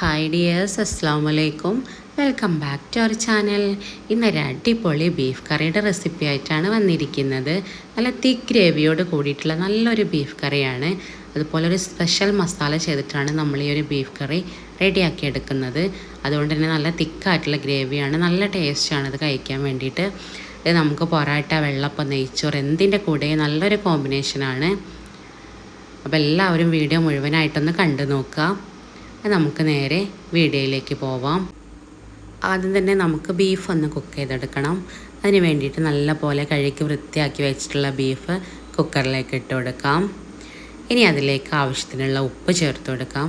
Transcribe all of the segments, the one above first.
Hi dears, അസ്സാം വലൈക്കും. Welcome back to our channel. ഇന്നൊരു അടിപൊളി ബീഫ് കറിയുടെ റെസിപ്പി ആയിട്ടാണ് വന്നിരിക്കുന്നത്. നല്ല തിക്ക് ഗ്രേവിയോട് കൂടിയിട്ടുള്ള നല്ലൊരു ബീഫ് കറിയാണ്. അതുപോലെ ഒരു സ്പെഷ്യൽ മസാല ചെയ്തിട്ടാണ് നമ്മൾ ഈ ഒരു ബീഫ് കറി റെഡിയാക്കി എടുക്കുന്നത്. അതുകൊണ്ട് തന്നെ നല്ല തിക്കായിട്ടുള്ള ഗ്രേവിയാണ്, നല്ല ടേസ്റ്റാണ് ഇത് കഴിക്കാൻ വേണ്ടിയിട്ട്. ഇത് നമുക്ക് പൊറാട്ട, വെള്ളപ്പം, നെയ്ച്ചോറ് എന്തിൻ്റെ കൂടെ നല്ലൊരു കോമ്പിനേഷനാണ്. അപ്പോൾ എല്ലാവരും വീഡിയോ മുഴുവനായിട്ടൊന്ന് കണ്ടു നോക്കുക. നമുക്ക് നേരെ വീഡിയോയിലേക്ക് പോവാം. ആദ്യം തന്നെ നമുക്ക് ബീഫ് ഒന്ന് കുക്ക് ചെയ്തെടുക്കണം. അതിന് വേണ്ടിയിട്ട് നല്ല പോലെ കഴുകി വൃത്തിയാക്കി വെച്ചിട്ടുള്ള ബീഫ് കുക്കറിലേക്ക് ഇട്ട് കൊടുക്കാം. ഇനി അതിലേക്ക് ആവശ്യത്തിനുള്ള ഉപ്പ് ചേർത്ത് കൊടുക്കാം.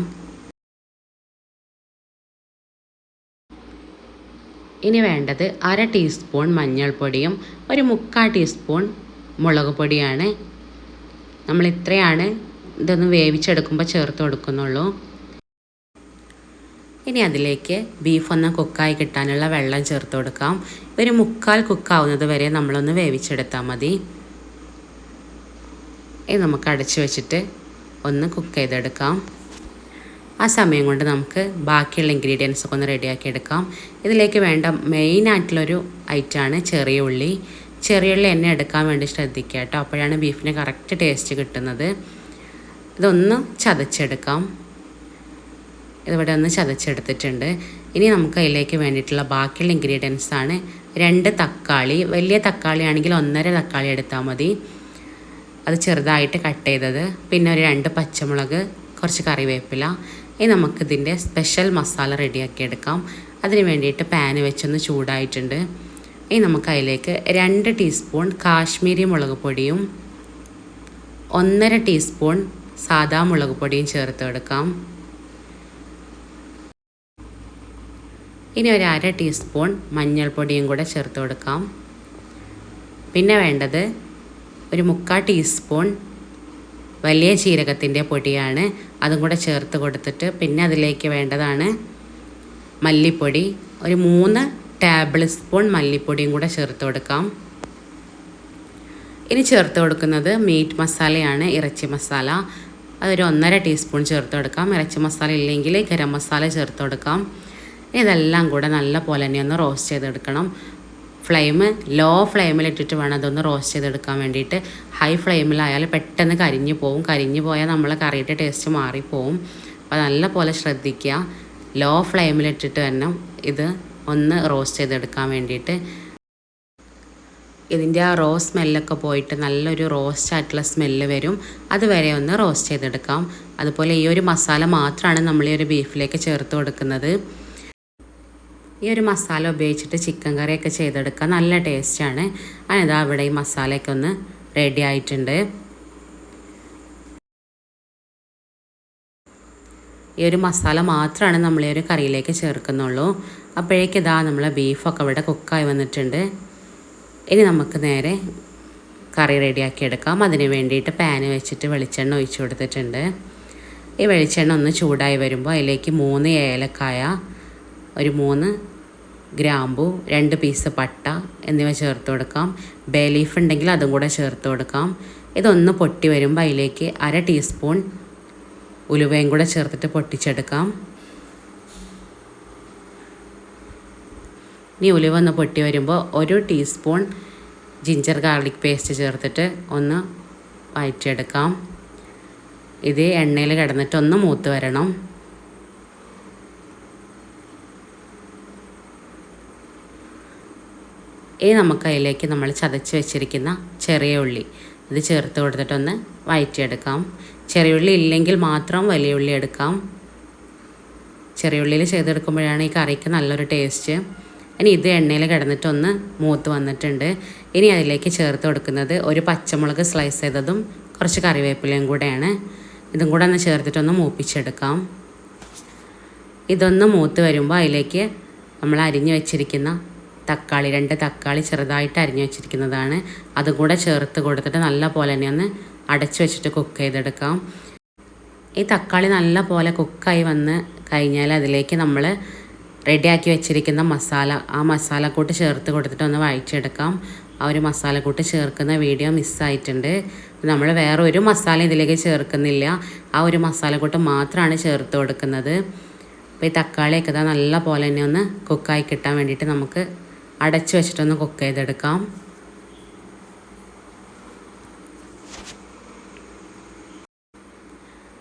ഇനി വേണ്ടത് 1/2 ടീസ്പൂൺ മഞ്ഞൾപ്പൊടിയും 1/4 ടീസ്പൂൺ മുളക് പൊടിയാണ്. നമ്മൾ ഇത്രയാണ് ഇതൊന്ന് വേവിച്ചെടുക്കുമ്പോൾ ചേർത്ത് കൊടുക്കുന്നുള്ളൂ. ഇനി അതിലേക്ക് ബീഫൊന്ന് കുക്കായി കിട്ടാനുള്ള വെള്ളം ചേർത്ത് കൊടുക്കാം. ഒരു 1/4 കുക്കാവുന്നത് വരെ നമ്മളൊന്ന് വേവിച്ചെടുത്താൽ മതി. ഇത് നമുക്ക് അടച്ചു വെച്ചിട്ട് ഒന്ന് കുക്ക് ചെയ്തെടുക്കാം. ആ സമയം കൊണ്ട് നമുക്ക് ബാക്കിയുള്ള ഇൻഗ്രീഡിയൻസൊക്കെ ഒന്ന് റെഡിയാക്കി എടുക്കാം. ഇതിലേക്ക് വേണ്ട മെയിനായിട്ടുള്ളൊരു ഐറ്റമാണ് ചെറിയ ഉള്ളി. ചെറിയ ഉള്ളി എന്നെ എടുക്കാൻ വേണ്ടി ശ്രദ്ധിക്കുക കേട്ടോ, അപ്പോഴാണ് ബീഫിന് കറക്റ്റ് ടേസ്റ്റ് കിട്ടുന്നത്. ഇതൊന്ന് ചതച്ചെടുക്കാം. ഇതിവിടെ ഒന്ന് ചതച്ചെടുത്തിട്ടുണ്ട്. ഇനി നമുക്ക് അതിലേക്ക് വേണ്ടിയിട്ടുള്ള ബാക്കിയുള്ള ഇൻഗ്രീഡിയൻസാണ് 2 തക്കാളി. വലിയ തക്കാളി ആണെങ്കിൽ 1.5 തക്കാളി എടുത്താൽ മതി, അത് ചെറുതായിട്ട് കട്ട് ചെയ്തത്. പിന്നെ ഒരു 2 പച്ചമുളക്, കുറച്ച് കറിവേപ്പില. ഇനി നമുക്കിതിൻ്റെ സ്പെഷ്യൽ മസാല റെഡിയാക്കി എടുക്കാം. അതിന് വേണ്ടിയിട്ട് പാന് വെച്ചൊന്ന് ചൂടായിട്ടുണ്ട്. ഇനി നമുക്ക് അതിലേക്ക് 2 ടീസ്പൂൺ കാശ്മീരി മുളക് പൊടിയും 1.5 ടീസ്പൂൺ സാദാ മുളക് പൊടിയും ചേർത്ത് കൊടുക്കാം. ഇനി ഒരു 1/2 ടീസ്പൂൺ മഞ്ഞൾപ്പൊടിയും കൂടെ ചേർത്ത് കൊടുക്കാം. പിന്നെ വേണ്ടത് ഒരു 1/4 ടീസ്പൂൺ വലിയ ജീരകത്തിൻ്റെ പൊടിയാണ്, അതും കൂടെ ചേർത്ത് കൊടുത്തിട്ട് പിന്നെ അതിലേക്ക് വേണ്ടതാണ് മല്ലിപ്പൊടി. ഒരു 3 ടേബിൾ സ്പൂൺ മല്ലിപ്പൊടിയും കൂടെ ചേർത്ത് കൊടുക്കാം. ഇനി ചേർത്ത് കൊടുക്കുന്നത് മീറ്റ് മസാലയാണ്, ഇറച്ചി മസാല. അതൊരു 1.5 ടീസ്പൂൺ ചേർത്ത് കൊടുക്കാം. ഇറച്ചി മസാല ഇല്ലെങ്കിൽ ഗരം മസാല ചേർത്ത് കൊടുക്കാം. ഇതെല്ലാം കൂടെ നല്ല പോലെ തന്നെ ഒന്ന് റോസ്റ്റ് ചെയ്തെടുക്കണം. ലോ ഫ്ലെയിമിലിട്ടിട്ട് വേണം അതൊന്ന് റോസ്റ്റ് ചെയ്തെടുക്കാൻ വേണ്ടിയിട്ട്. ഹൈ ഫ്ലെയിമിലായാൽ പെട്ടെന്ന് കരിഞ്ഞു പോവും. കരിഞ്ഞു പോയാൽ നമ്മളെ കറിയുടെ ടേസ്റ്റ് മാറിപ്പോവും. അപ്പോൾ നല്ല പോലെ ശ്രദ്ധിക്കുക. ലോ ഫ്ലെയിമിലിട്ടിട്ട് തന്നെ ഇത് ഒന്ന് റോസ്റ്റ് ചെയ്തെടുക്കാൻ വേണ്ടിയിട്ട്. ഇതിൻ്റെ ആ റോ സ്മെല്ലൊക്കെ പോയിട്ട് നല്ലൊരു റോസ്റ്റ് ആയിട്ടുള്ള സ്മെല്ല് വരും. അതുവരെ ഒന്ന് റോസ്റ്റ് ചെയ്തെടുക്കാം. അതുപോലെ ഈ ഒരു മസാല മാത്രമാണ് നമ്മൾ ഈ ഒരു ബീഫിലേക്ക് ചേർത്ത് കൊടുക്കുന്നത്. ഈ ഒരു മസാല ഉപയോഗിച്ചിട്ട് ചിക്കൻ കറിയൊക്കെ ചെയ്തെടുക്കാൻ നല്ല ടേസ്റ്റാണ്. അതിതാ ഇവിടെ ഈ മസാലയൊക്കെ ഒന്ന് റെഡി ആയിട്ടുണ്ട്. ഈ ഒരു മസാല മാത്രമാണ് നമ്മൾ ഈ ഒരു കറിയിലേക്ക് ചേർക്കുന്നുള്ളൂ. അപ്പോഴേക്കും ഇതാ നമ്മളെ ബീഫൊക്കെ ഇവിടെ കുക്കായി വന്നിട്ടുണ്ട്. ഇനി നമുക്ക് നേരെ കറി റെഡിയാക്കി എടുക്കാം. അതിന് വേണ്ടിയിട്ട് പാന് വെച്ചിട്ട് വെളിച്ചെണ്ണ ഒഴിച്ചു കൊടുത്തിട്ടുണ്ട്. ഈ വെളിച്ചെണ്ണ ഒന്ന് ചൂടായി വരുമ്പോൾ അതിലേക്ക് 3 ഏലക്കായ, ഒരു 3 ഗ്രാമ്പു, 2 പീസ് പട്ട എന്നിവ ചേർത്ത് കൊടുക്കാം. ബേ ലീഫ് ഉണ്ടെങ്കിൽ അതും കൂടെ ചേർത്ത് കൊടുക്കാം. ഇതൊന്ന് പൊട്ടി വരുമ്പോൾ അതിലേക്ക് 1/2 ടീസ്പൂൺ ഉലുവയും കൂടെ ചേർത്തിട്ട് പൊട്ടിച്ചെടുക്കാം. ഇനി ഉലുവ ഒന്ന് പൊട്ടി വരുമ്പോൾ 1 ടീസ്പൂൺ ജിഞ്ചർ ഗാർലിക് പേസ്റ്റ് ചേർത്തിട്ട് ഒന്ന് വഴറ്റിയെടുക്കാം. ഇത് എണ്ണയിൽ കിടന്നിട്ട് ഒന്ന് മൂത്ത് വരണം. ഇനി നമുക്ക് അതിലേക്ക് നമ്മൾ ചതച്ച് വെച്ചിരിക്കുന്ന ചെറിയ ഉള്ളി ഇത് ചേർത്ത് കൊടുത്തിട്ടൊന്ന് വഴറ്റിയെടുക്കാം. ചെറിയ ഉള്ളി ഇല്ലെങ്കിൽ മാത്രം വലിയ ഉള്ളി എടുക്കാം. ചെറിയ ഉള്ളിയിൽ ചെയ്തെടുക്കുമ്പോഴാണ് ഈ കറിക്ക് നല്ലൊരു ടേസ്റ്റ്. ഇനി ഇത് എണ്ണയിൽ കിടന്നിട്ടൊന്ന് മൂത്ത് വന്നിട്ടുണ്ട്. ഇനി അതിലേക്ക് ചേർത്ത് കൊടുക്കുന്നത് ഒരു പച്ചമുളക് സ്ലൈസ് ചെയ്തതും കുറച്ച് കറിവേപ്പിലയും കൂടെയാണ്. ഇതും കൂടെ ഒന്ന് ചേർത്തിട്ടൊന്ന് മൂപ്പിച്ചെടുക്കാം. ഇതൊന്ന് മൂത്ത് വരുമ്പോൾ അതിലേക്ക് നമ്മൾ അരിഞ്ഞു വെച്ചിരിക്കുന്ന തക്കാളി, 2 തക്കാളി ചെറുതായിട്ട് അരിഞ്ഞു വെച്ചിരിക്കുന്നതാണ്, അതും കൂടെ ചേർത്ത് കൊടുത്തിട്ട് നല്ല പോലെ തന്നെ ഒന്ന് അടച്ചു വെച്ചിട്ട് കുക്ക് ചെയ്തെടുക്കാം. ഈ തക്കാളി നല്ല പോലെ കുക്കായി വന്ന് കഴിഞ്ഞാൽ അതിലേക്ക് നമ്മൾ റെഡിയാക്കി വെച്ചിരിക്കുന്ന മസാല, ആ മസാലക്കൂട്ട് ചേർത്ത് കൊടുത്തിട്ട് ഒന്ന് വഴറ്റിയെടുക്കാം. ആ ഒരു മസാലക്കൂട്ട് ചേർക്കുന്ന വീഡിയോ മിസ്സായിട്ടുണ്ട്. നമ്മൾ വേറെ ഒരു മസാല ഇതിലേക്ക് ചേർക്കുന്നില്ല, ആ ഒരു മസാലക്കൂട്ട് മാത്രമാണ് ചേർത്ത് കൊടുക്കുന്നത്. അപ്പോൾ ഈ തക്കാളിയൊക്കെ ഇതാ നല്ല പോലെ തന്നെ ഒന്ന് കുക്കായി കിട്ടാൻ വേണ്ടിയിട്ട് നമുക്ക് അടച്ചു വെച്ചിട്ടൊന്ന് കുക്ക് ചെയ്തെടുക്കാം.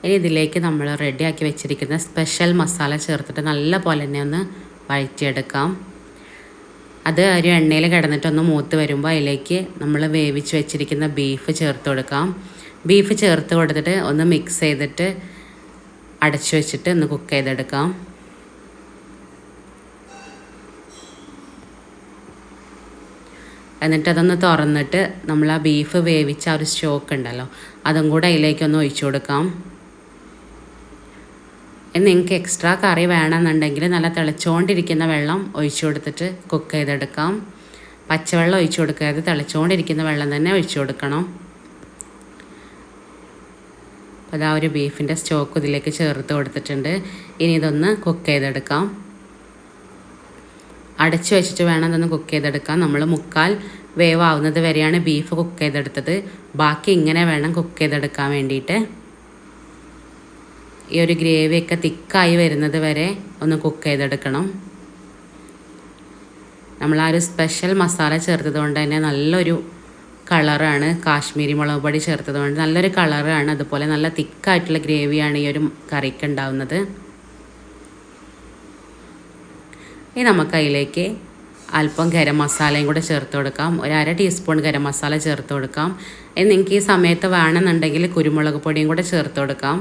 ഇനി ഇതിലേക്ക് നമ്മൾ റെഡിയാക്കി വെച്ചിരിക്കുന്ന സ്പെഷ്യൽ മസാല ചേർത്തിട്ട് നല്ല പോലെ തന്നെ ഒന്ന് വഴറ്റിയെടുക്കാം. അത് ഒരു എണ്ണയിൽ കിടന്നിട്ടൊന്ന് മൂത്ത് വരുമ്പോൾ അതിലേക്ക് നമ്മൾ വേവിച്ച് വെച്ചിരിക്കുന്ന ബീഫ് ചേർത്ത് കൊടുക്കാം. ബീഫ് ചേർത്ത് കൊടുത്തിട്ട് ഒന്ന് മിക്സ് ചെയ്തിട്ട് അടച്ചു വെച്ചിട്ട് ഒന്ന് കുക്ക് ചെയ്തെടുക്കാം. എന്നിട്ട് അതൊന്ന് തുറന്നിട്ട് നമ്മൾ ആ ബീഫ് വേവിച്ച ആ ഒരു സ്റ്റോക്ക് ഉണ്ടല്ലോ അതും കൂടെ അതിലേക്കൊന്ന് ഒഴിച്ചു കൊടുക്കാം. നിങ്ങൾക്ക് എക്സ്ട്രാ കറി വേണമെന്നുണ്ടെങ്കിൽ നല്ല തിളച്ചുകൊണ്ടിരിക്കുന്ന വെള്ളം ഒഴിച്ചു കൊടുത്തിട്ട് കുക്ക് ചെയ്തെടുക്കാം. പച്ചവെള്ളം ഒഴിച്ചു കൊടുക്കാതെ തിളച്ചുകൊണ്ടിരിക്കുന്ന വെള്ളം തന്നെ ഒഴിച്ചു കൊടുക്കണം. അപ്പോൾ അതാ ഒരു ബീഫിൻ്റെ സ്റ്റോക്ക് ഇതിലേക്ക് ചേർത്ത് കൊടുത്തിട്ടുണ്ട്. ഇനി ഇതൊന്ന് കുക്ക് ചെയ്തെടുക്കാം. അടച്ചു വെച്ചിട്ട് വേണം ഇതൊന്ന് കുക്ക് ചെയ്തെടുക്കാം. നമ്മൾ 1/4 വേവാവുന്നത് വരെയാണ് ബീഫ് കുക്ക് ചെയ്തെടുത്തത്. ബാക്കി ഇങ്ങനെ വേണം കുക്ക് ചെയ്തെടുക്കാൻ വേണ്ടിയിട്ട്. ഈ ഒരു ഗ്രേവിയൊക്കെ തിക്കായി വരുന്നത് വരെ ഒന്ന് കുക്ക് ചെയ്തെടുക്കണം. നമ്മൾ ആ ഒരു സ്പെഷ്യൽ മസാല ചേർത്തത് കൊണ്ട് തന്നെ നല്ലൊരു കളറാണ്. കാശ്മീരി മുളക് പൊടി ചേർത്തത് കൊണ്ട് നല്ലൊരു കളറാണ്. അതുപോലെ നല്ല തിക്കായിട്ടുള്ള ഗ്രേവിയാണ് ഈ ഒരു കറിക്ക് ഉണ്ടാവുന്നത്. ഇനി നമുക്ക് അതിലേക്ക് അല്പം ഗരം മസാലയും കൂടെ ചേർത്ത് കൊടുക്കാം. ഒരു 1/2 ടീസ്പൂൺ ഗരം മസാല ചേർത്ത് കൊടുക്കാം. നിങ്ങൾക്ക് ഈ സമയത്ത് വേണമെന്നുണ്ടെങ്കിൽ കുരുമുളക് പൊടിയും കൂടെ ചേർത്ത് കൊടുക്കാം.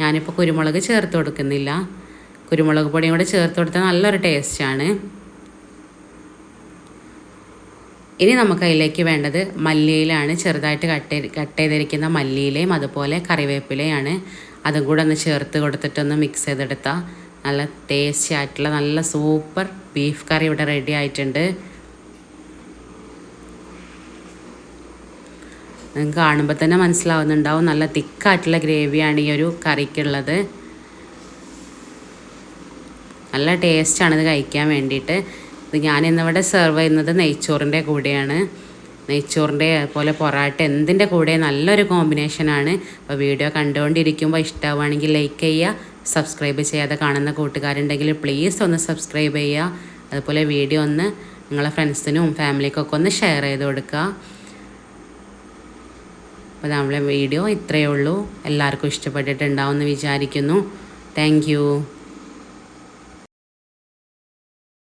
ഞാനിപ്പോൾ കുരുമുളക് ചേർത്ത് കൊടുക്കുന്നില്ല. കുരുമുളക് പൊടിയും കൂടെ ചേർത്ത് കൊടുത്താൽ നല്ലൊരു ടേസ്റ്റാണ്. ഇനി നമുക്ക് അതിലേക്ക് വേണ്ടത് മല്ലിയിലാണ്. ചെറുതായിട്ട് കട്ട് ചെയ്തിരിക്കുന്ന മല്ലിയിലയും അതുപോലെ കറിവേപ്പിലയാണ്. അതും കൂടെ ഒന്ന് ചേർത്ത് കൊടുത്തിട്ടൊന്ന് മിക്സ് ചെയ്തെടുത്താൽ നല്ല ടേസ്റ്റി ആയിട്ടുള്ള നല്ല സൂപ്പർ ബീഫ് കറി ഇവിടെ റെഡി ആയിട്ടുണ്ട്. നിങ്ങൾക്ക് കാണുമ്പോൾ തന്നെ മനസ്സിലാവുന്നുണ്ടാവും നല്ല തിക്കായിട്ടുള്ള ഗ്രേവിയാണ് ഈ ഒരു കറിക്കുള്ളത്. നല്ല ടേസ്റ്റാണ് ഇത് കഴിക്കാൻ വേണ്ടിയിട്ട്. ഇത് ഞാനിന്നിവിടെ സെർവ് ചെയ്യുന്നത് നെയ്ച്ചോറിൻ്റെ കൂടെയാണ്. നെയ്ച്ചോറിൻ്റെ അതുപോലെ പൊറാട്ട എന്തിൻ്റെ കൂടെ നല്ലൊരു കോമ്പിനേഷനാണ്. അപ്പോൾ വീഡിയോ കണ്ടുകൊണ്ടിരിക്കുമ്പോൾ ഇഷ്ടമാവുകയാണെങ്കിൽ ലൈക്ക് ചെയ്യുക. സബ്സ്ക്രൈബ് ചെയ്യാതെ കാണുന്ന കൂട്ടുകാരുണ്ടെങ്കിൽ പ്ലീസ് ഒന്ന് സബ്സ്ക്രൈബ് ചെയ്യുക. അതുപോലെ വീഡിയോ ഒന്ന് നിങ്ങളെ ഫ്രണ്ട്സിനും ഫാമിലിക്കൊക്കെ ഒന്ന് ഷെയർ ചെയ്ത് കൊടുക്കുക. അപ്പോൾ നമ്മളെ വീഡിയോ ഇത്രയേ ഉള്ളൂ. എല്ലാവർക്കും ഇഷ്ടപ്പെട്ടിട്ടുണ്ടാവുമെന്ന് വിചാരിക്കുന്നു. Thank you.